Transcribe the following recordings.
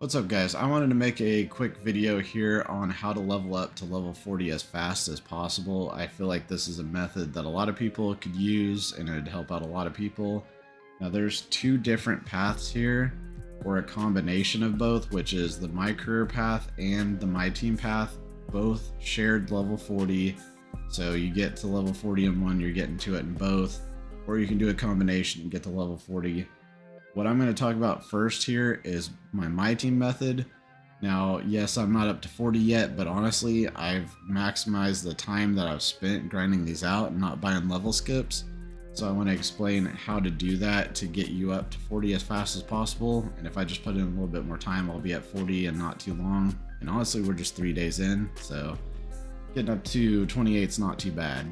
What's up guys, I wanted to make a quick video here on how to level up to level 40 as fast as possible. I feel like this is a method that a lot of people could use and it'd help out a lot of people. Now there's two different paths here, or a combination of both, which is the Mycareer path and the Myteam path, both shared level 40. So you get to level 40 in one, you're getting to it in both, or you can do a combination and get to level 40. What I'm going to talk about first here is my Myteam method. Now, yes, I'm not up to 40 yet, but honestly, I've maximized the time that I've spent grinding these out and not buying level skips. So I want to explain how to do that to get you up to 40 as fast as possible. And if I just put in a little bit more time, I'll be at 40 and not too long. And honestly, we're just 3 days in, so getting up to 28 is not too bad.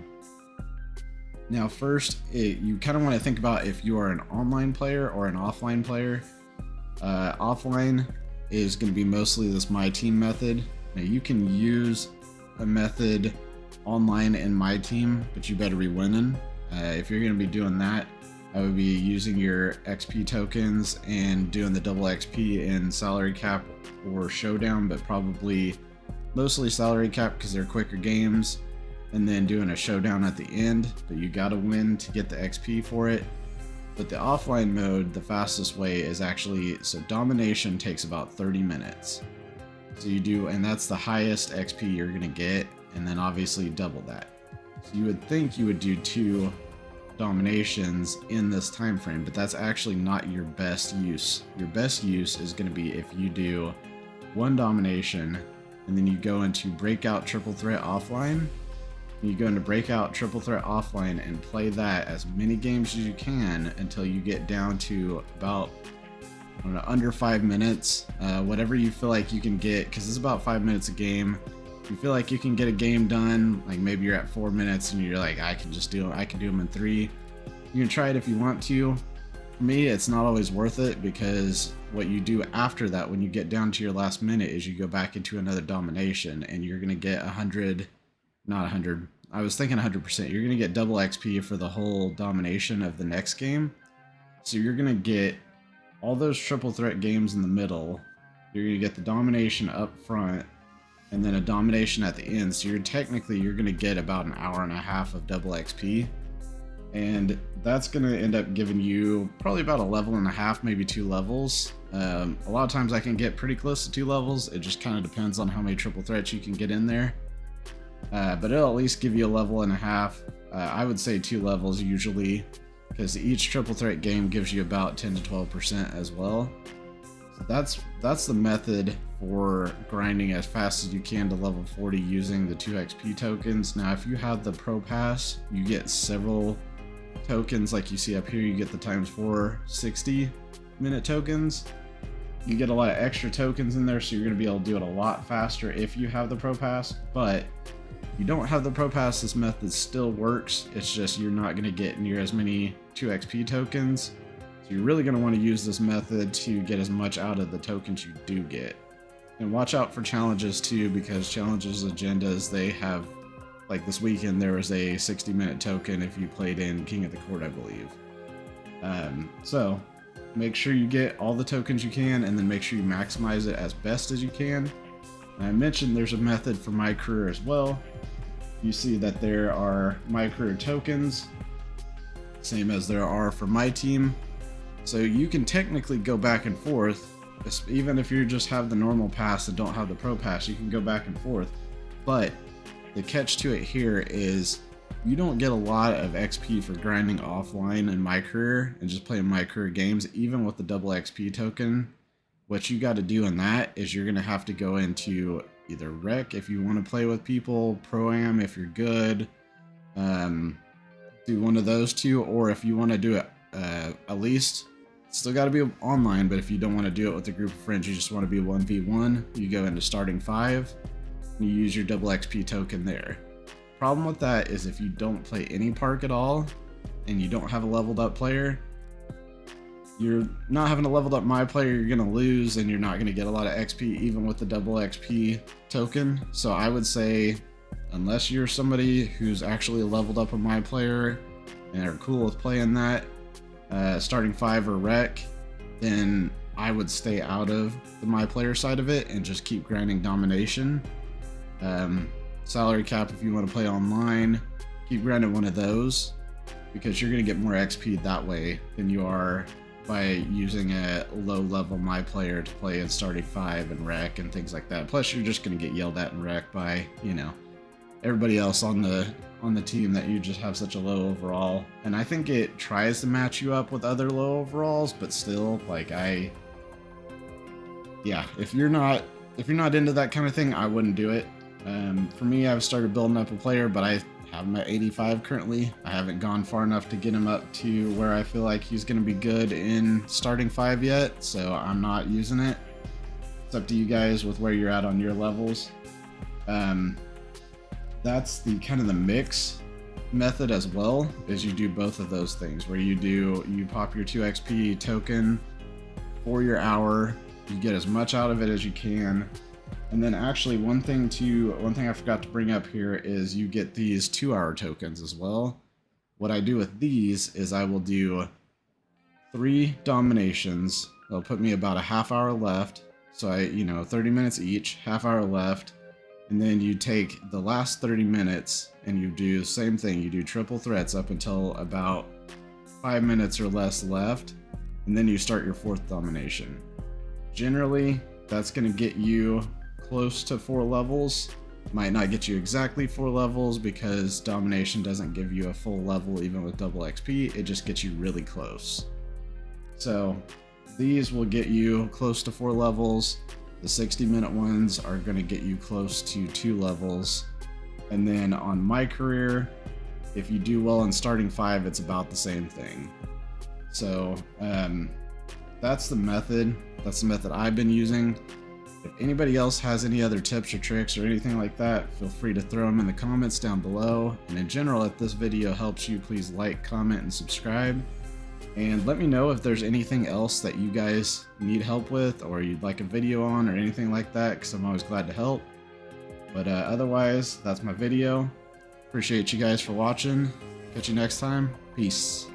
Now first, you kind of want to think about if you are an online player or an offline player. Offline is going to be mostly this Myteam method. Now you can use a method online in Myteam, but you better be winning. If you're going to be doing that, I would be using your XP tokens and doing the double XP in salary cap or showdown, but probably mostly salary cap because they're quicker games, and then doing a showdown at the end, but you gotta win to get the XP for it. But the offline mode, the fastest way is actually, so domination takes about 30 minutes. So you do, and that's the highest XP you're gonna get, and then obviously double that. So you would think you would do 2 dominations in this time frame, but that's actually not your best use. Your best use is gonna be if you do 1 domination, and then you go into breakout triple threat offline. You go into breakout triple threat offline and play that as many games as you can until you get down to about, I don't know, under 5 minutes. Whatever you feel like you can get, because it's about 5 minutes a game. If you feel like you can get a game done, like maybe you're at 4 minutes and you're like, I can do them in 3. You can try it if you want to. For me, it's not always worth it, because what you do after that, when you get down to your last minute, is you go back into another domination and you're gonna get 100. Not 100. I was thinking 100%. You're going to get double XP for the whole domination of the next game. So you're going to get all those triple threat games in the middle. You're going to get the domination up front and then a domination at the end. So you're going to get about an hour and a half of double XP. And that's going to end up giving you probably about a level and a half, maybe 2 levels. A lot of times I can get pretty close to 2 levels. It just kind of depends on how many triple threats you can get in there. But it'll at least give you a level and a half. I would say 2 levels usually, because each triple threat game gives you about 10 to 12% as well. So that's the method for grinding as fast as you can to level 40 using the 2 XP tokens. Now if you have the Pro Pass, you get several tokens like you see up here. You get the ×4 60-minute tokens. You get a lot of extra tokens in there, so you're going to be able to do it a lot faster if you have the Pro Pass. But if you don't have the Pro Pass, this method still works. It's just you're not going to get near as many 2 XP tokens. So you're really going to want to use this method to get as much out of the tokens you do get. And watch out for challenges too, because challenges agendas, they have, like this weekend there was a 60-minute token if you played in King of the Court, I believe. So make sure you get all the tokens you can, and then make sure you maximize it as best as you can. And I mentioned there's a method for Mycareer as well. You see that there are Mycareer tokens, same as there are for Myteam. So you can technically go back and forth, even if you just have the normal pass and don't have the Pro Pass, you can go back and forth. But the catch to it here is you don't get a lot of XP for grinding offline in Mycareer and just playing Mycareer games, even with the double XP token. What you got to do in that is you're going to have to go into either Rec if you want to play with people, Pro-Am if you're good, do one of those 2, or if you want to do it at least, still got to be online, but if you don't want to do it with a group of friends, you just want to be 1v1, you go into starting 5, and you use your double XP token there. Problem with that is if you don't play any park at all and you don't have a leveled up player, you're not having a leveled up my player, you're gonna lose and you're not gonna get a lot of XP even with the double XP token. So I would say, unless you're somebody who's actually leveled up a my player and are cool with playing that starting 5 or Rec, then I would stay out of the my player side of it and just keep grinding domination. Salary cap if you want to play online, keep grinding one of those, because you're going to get more XP that way than you are by using a low level my player to play in starting 5 and rec and things like that. Plus you're just going to get yelled at in rec by, you know, everybody else on the team that you just have such a low overall. And I think it tries to match you up with other low overalls, but still, like, yeah, if you're not into that kind of thing, I wouldn't do it. For me, I've started building up a player, but I have him at 85 currently. I haven't gone far enough to get him up to where I feel like he's going to be good in starting 5 yet, so I'm not using it. It's up to you guys with where you're at on your levels. That's the kind of the mix method as well, is you do both of those things, where you pop your 2 XP token for your hour, you get as much out of it as you can. And then actually one thing I forgot to bring up here is you get these 2-hour tokens as well. What I do with these is I will do 3 dominations. They'll put me about a half hour left. So 30 minutes each, half hour left. And then you take the last 30 minutes and you do the same thing. You do triple threats up until about 5 minutes or less left. And then you start your 4th domination. Generally, that's going to get you close to 4 levels. Might not get you exactly 4 levels because domination doesn't give you a full level even with double XP. It just gets you really close. So these will get you close to 4 levels. The 60-minute ones are going to get you close to 2 levels. And then on Mycareer, if you do well in starting 5, it's about the same thing. So that's the method. That's the method I've been using. If anybody else has any other tips or tricks or anything like that, feel free to throw them in the comments down below. And in general, if this video helps you, please like, comment, and subscribe. And let me know if there's anything else that you guys need help with or you'd like a video on or anything like that, because I'm always glad to help. But otherwise, that's my video. Appreciate you guys for watching. Catch you next time. Peace.